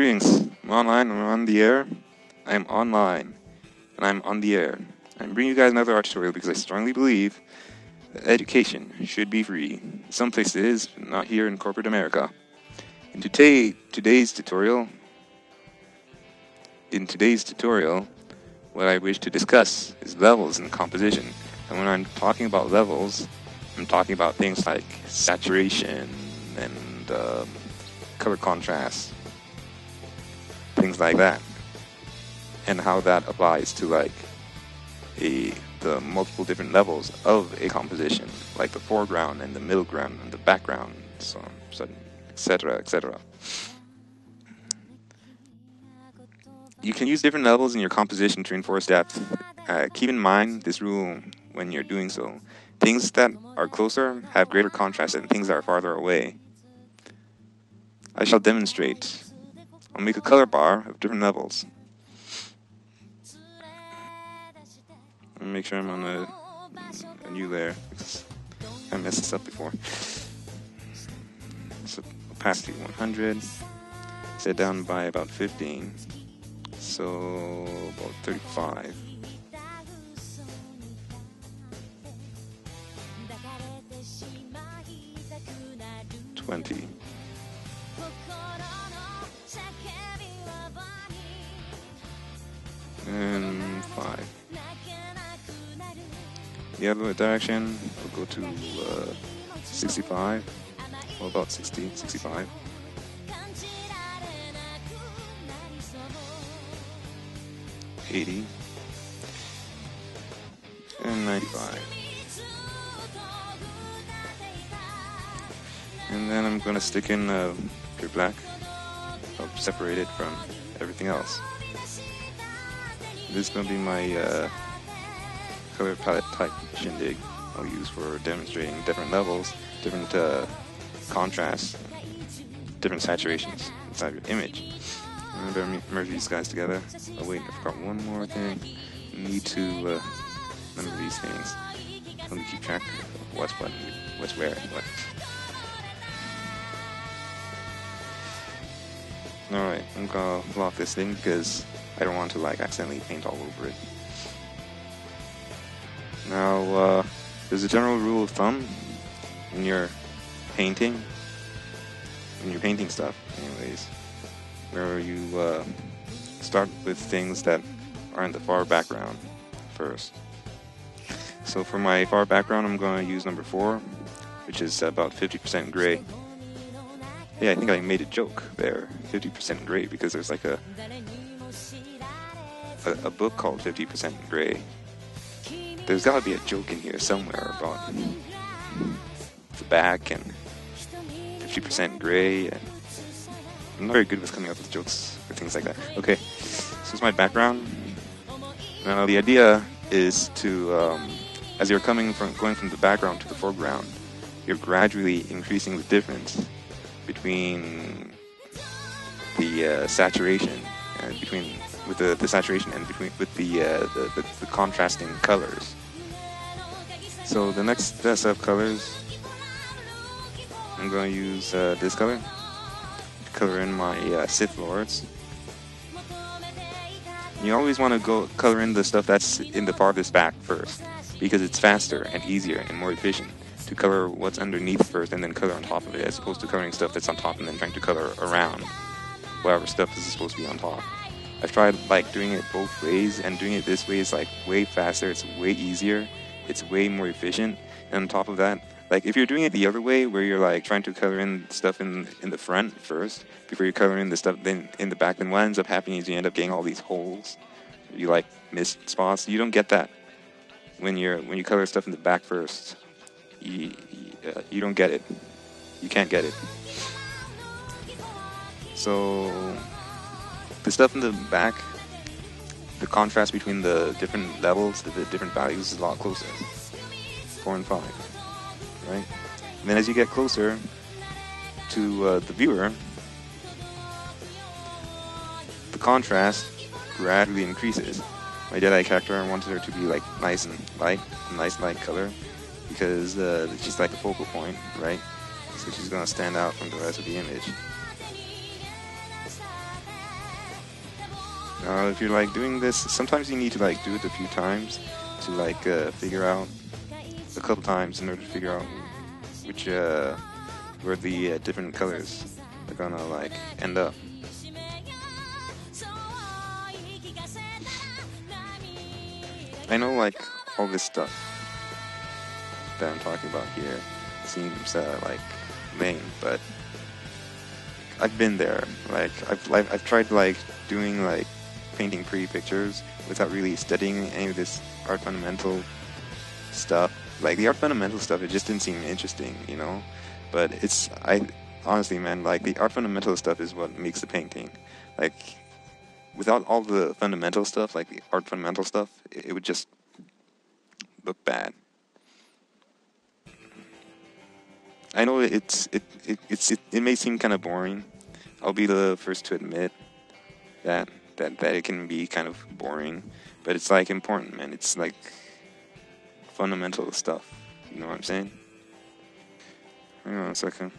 Greetings. I'm online, I'm on the air. I'm online, and I'm on the air. I'm bringing you guys another art tutorial because I strongly believe that education should be free. In some places it is, but not here in corporate America. In today's tutorial, what I wish to discuss is levels in composition. And when I'm talking about levels, I'm talking about things like saturation and color contrast, things like that, and how that applies to like the multiple different levels of a composition, like the foreground and the middle ground and the background, so on, etc., etc. You can use different levels in your composition to reinforce depth. Keep in mind this rule when you're doing so. Things that are closer have greater contrast than things that are farther away. I shall demonstrate. I'll make a color bar of different levels. Let me make sure I'm on a new layer because I messed this up before. So opacity 100, set down by about 15, so about 35. And 5. The other direction, we'll go to 65, or about 60, 65. $80 and 95. And then I'm going to stick in pure black. I'll separate it from everything else. This is going to be my color palette type shindig I'll use for demonstrating different levels, different contrasts, different saturations inside your image. I better merge these guys together. Oh wait, I forgot one more thing. I need to remember these things. Let me keep track of what's what, what's where, and what. Alright, I'm gonna lock this thing because I don't want to like accidentally paint all over it. Now, there's a general rule of thumb when you're painting stuff, anyways, where you start with things that are in the far background first. So for my far background, I'm going to use number 4, which is about 50% gray. Yeah, I think I made a joke there, 50% gray, because there's like a book called 50% Gray. There's got to be a joke in here somewhere about the back and 50% gray. And I'm not very good with coming up with jokes or things like that. Okay, so it's my background. Now the idea is to, as you're going from the background to the foreground, you're gradually increasing the difference between the saturation and with the saturation and with the contrasting colors. So the next set of colors, I'm going to use this color to color in my Sith Lords. You always want to go color in the stuff that's in the farthest back first, because it's faster and easier and more efficient to color what's underneath first and then color on top of it, as opposed to coloring stuff that's on top and then trying to color around whatever stuff is supposed to be on top. I've tried like doing it both ways, and doing it this way is like way faster, it's way easier, it's way more efficient. And on top of that, like if you're doing it the other way, where you're like trying to color in stuff in the front first before you color in the stuff then in the back, then what ends up happening is you end up getting all these holes. You like miss spots. You don't get that when you color stuff in the back first. You don't get it. You can't get it. So the stuff in the back, the contrast between the different levels, the different values is a lot closer. 4 and 5, right? And then as you get closer to the viewer, the contrast gradually increases. My Jedi character, I wanted her to be like nice and light, a nice light color, because she's like the focal point, right? So she's gonna stand out from the rest of the image. If you're like doing this, sometimes you need to like do it a few times to like figure out a couple times in order to figure out which where the different colors are gonna like end up. I know like all this stuff that I'm talking about here seems like lame, but I've been there. Like I've tried like doing like painting pretty pictures without really studying any of this art fundamental stuff. Like the art fundamental stuff, it just didn't seem interesting, you know. But I honestly, man, like the art fundamental stuff is what makes the painting. Like without all the fundamental stuff, like the art fundamental stuff, it would just look bad. I know it may seem kind of boring. I'll be the first to admit that it can be kind of boring, but it's like important, man. It's like fundamental stuff. You know what I'm saying? Hang on a second.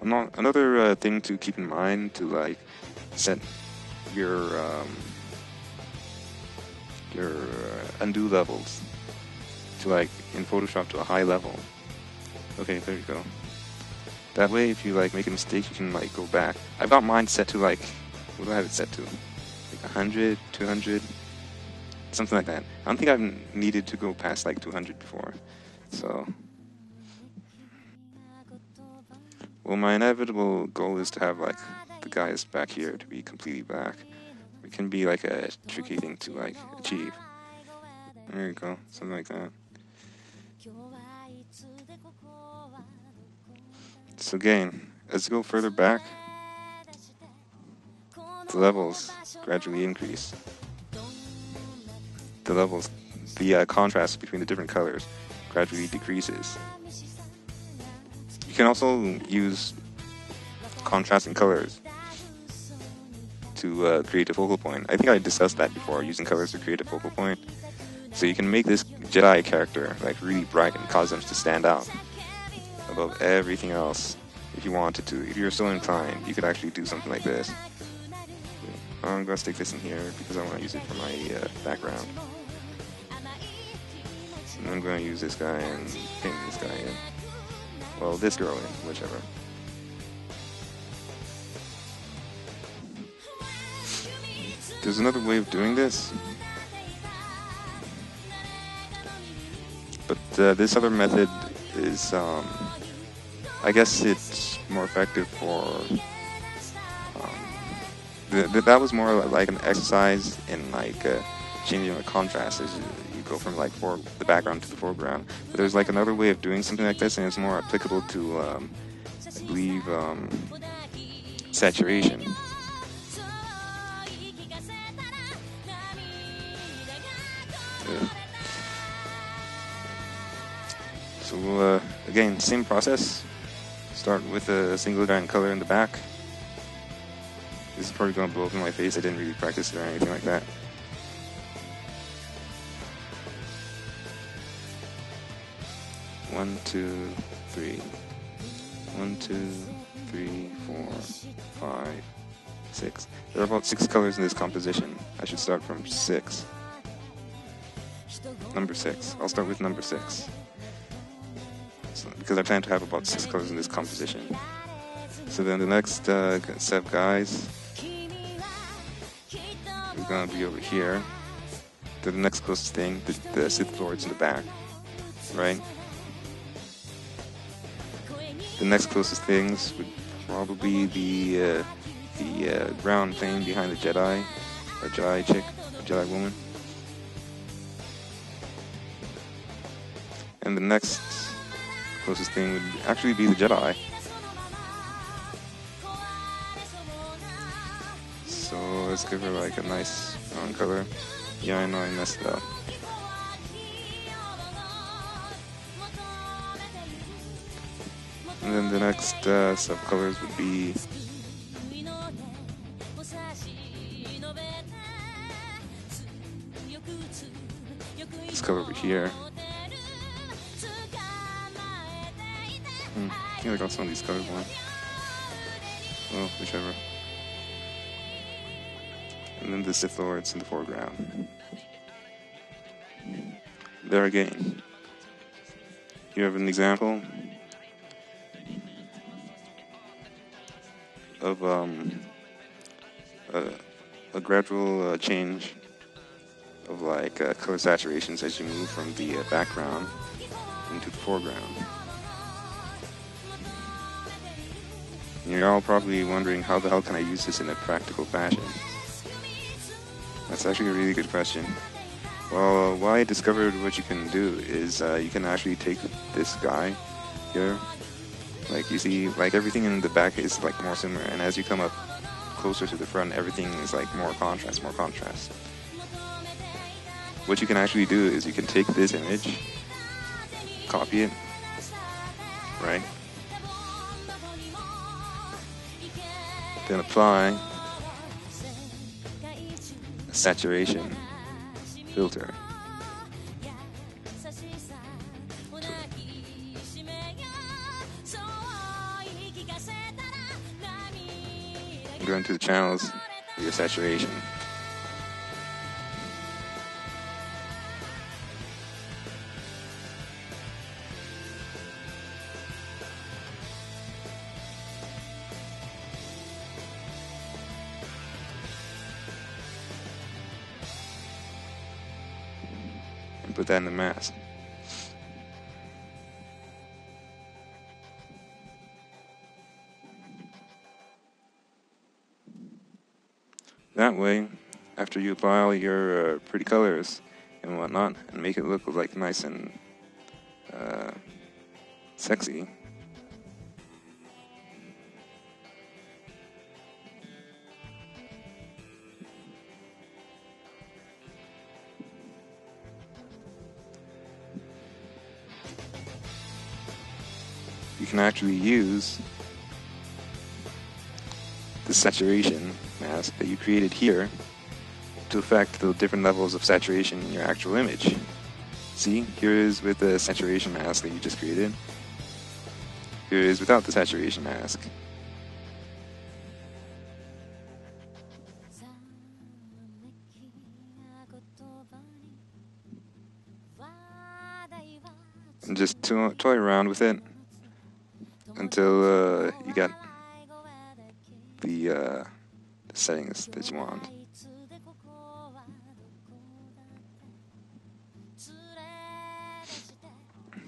Another thing to keep in mind to like set your undo levels to like in Photoshop to a high level. Okay, there you go. That way, if you like make a mistake, you can like go back. I've got mine set to like, what do I have it set to? Like 100, 200, something like that. I don't think I've needed to go past like 200 before. So, well, my inevitable goal is to have like the guys back here to be completely black. It can be like a tricky thing to like achieve. There you go, something like that. So again, as you go further back, the levels gradually increase. The contrast between the different colors gradually decreases. You can also use contrasting colors to create a focal point. I think I discussed that before, using colors to create a focal point. So you can make this Jedi character like really bright and cause them to stand out above everything else. If you wanted to, if you're so inclined, you could actually do something like this. I'm gonna stick this in here because I want to use it for my background. And I'm gonna use this guy and paint this guy in. Well, this girl in, whichever. There's another way of doing this, but this other method is, I guess it's more effective for, that was more like an exercise in like changing the contrast as you go from like the background to the foreground. But there's like another way of doing something like this, and it's more applicable to, I believe, saturation. So again, same process. Start with a single line color in the back. This is probably going to blow up in my face. I didn't really practice it or anything like that. One, two, three. 1, 2, 3, 4, 5, 6. There are about 6 colors in this composition. I should start from 6. Number 6. I'll start with number 6. Because I plan to have about 6 colors in this composition. So then the next set of guys is going to be over here. The next closest thing, the Sith Lords in the back, right? The next closest things would probably be the brown plane behind the Jedi, or Jedi chick, or Jedi woman. And the next closest thing would actually be the Jedi. So let's give her like a nice brown color. Yeah, I know I messed up. And then the next set of colors would be this color over here. I think I got some of these colors wrong. Well, whichever. and then the Sith Lords in the foreground. There again, you have an example of a gradual change of like color saturations as you move from the background into the foreground. And you're all probably wondering, how the hell can I use this in a practical fashion? That's actually a really good question. Well, what I discovered what you can do is you can actually take this guy here, like you see, like everything in the back is like more similar, and as you come up closer to the front, everything is like more contrast. What you can actually do is you can take this image, copy it, right? Then apply a saturation filter. Go into the channels of your saturation. And put that in the mask. That way, after you apply all your pretty colors and whatnot, and make it look like nice and sexy, you can actually use the saturation mask that you created here to affect the different levels of saturation in your actual image. See, here is with the saturation mask that you just created. Here is without the saturation mask. And just toy around with it until you get the settings that you want.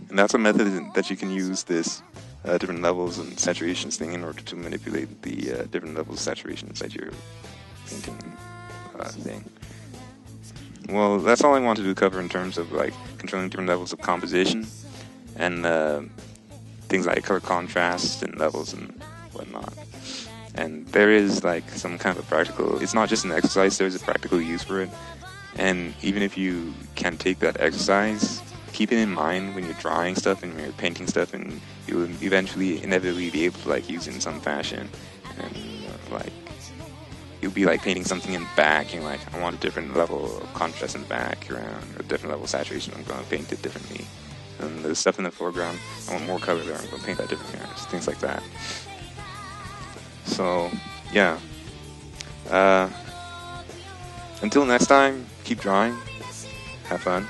And that's a method that you can use this different levels and saturations thing in order to manipulate the different levels of saturations that you're painting thing. Well, that's all I wanted to cover in terms of like controlling different levels of composition and things like color contrast and levels and whatnot. And there is like some kind of a practical, it's not just an exercise, there's a practical use for it. And even if you can take that exercise, keep it in mind when you're drawing stuff and when you're painting stuff, and you'll eventually inevitably be able to like use it in some fashion. And like you'll be like painting something in the back, and you're like, I want a different level of contrast in the background, or a different level of saturation, I'm going to paint it differently. And the stuff in the foreground, I want more color there, I'm going to paint that differently, things like that. So, yeah. Until next time, keep drawing, have fun.